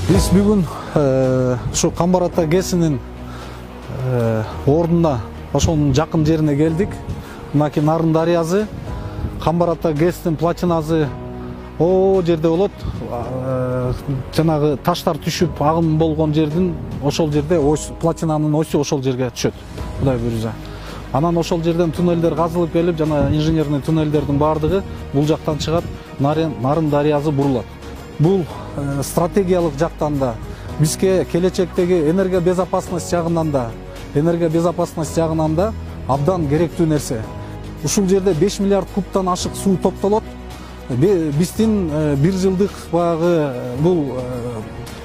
Biz бүгүн ушу Камбар Ата ГЭСинин ордуна, ошонун жакын жерине келдик. Мынакей Нарын дарыясы, Камбар Ата ГЭСтин платинасы о жерде болот. Жанагы таштар түшүп агым болгон жердин ошол жерде платинанын осу ошол жерге түшөт. Кудай буйрса. Анан ошол жерден туннелдер казылып келип, жана инженерный туннелдердин бардыгы бул жактан чыгат, Нарын дарыясы бурулат. Бул стратегиялык жактан да, бизге келечектеги энергия безопасность жагынан да, абдан керектүү нерсе. Ушул жерде 5 миллиард кубтан ашык суу топтолот. Биздин 1 жылдык багы бул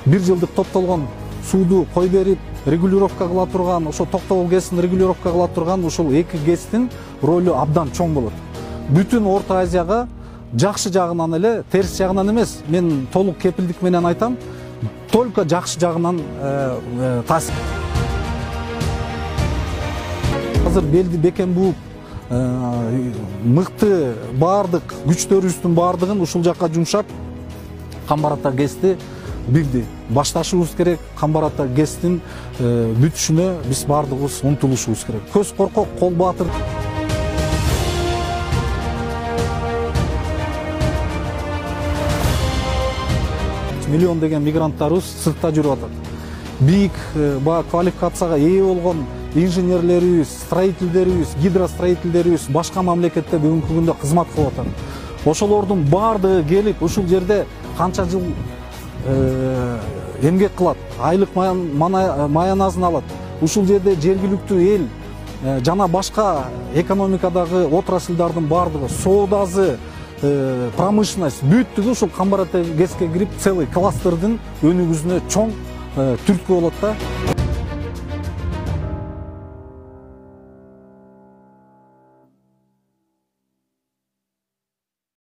1 жылдык топтолгон сууду кой берип регулировка кыла турган, ошо токтогул ГЭСин регулировка кыла турган ушул эки ГЭСтин ролу абдан чоң болот. Бүтүн Орто Азияга жакшы жагынан эле, терс жагынан эмес, мен толук кепилдик менен айтам, только жакшы жагынан таасир. Азыр белди бекем бууп, мыкты бардык күчтөрүбүздүн бардыгын ушул жакка жумшап, Камбар Ата ГЭСти бирди башташыбыз керек. Камбар Ата ГЭСтин бүтүшүнө биз бардыгыбыз умтулушубуз керек. Көз коркок, кол баатыр. Миллион деген мигранттарыбыз сыртта жүрүп атат. Бийик квалификацияга ээ болгон инженерлерибиз, строительдерибиз, гидростроительдерибиз башка мамлекетте бүгүнкү күндө кызмат кылып атат. Ошолордун бардыгы келип ушул жерде канча жыл эмгек кылат, айлык маяназын алат. Ушул жерде жергиликтүү эл жана башка экономикадагы отраслдардын бардыгы, соодасы, промышленность бүттүгү ушул Камбар Ата ГЭСке кирип целый кластердин өнүгүүсүнө чоң түрткү болот да.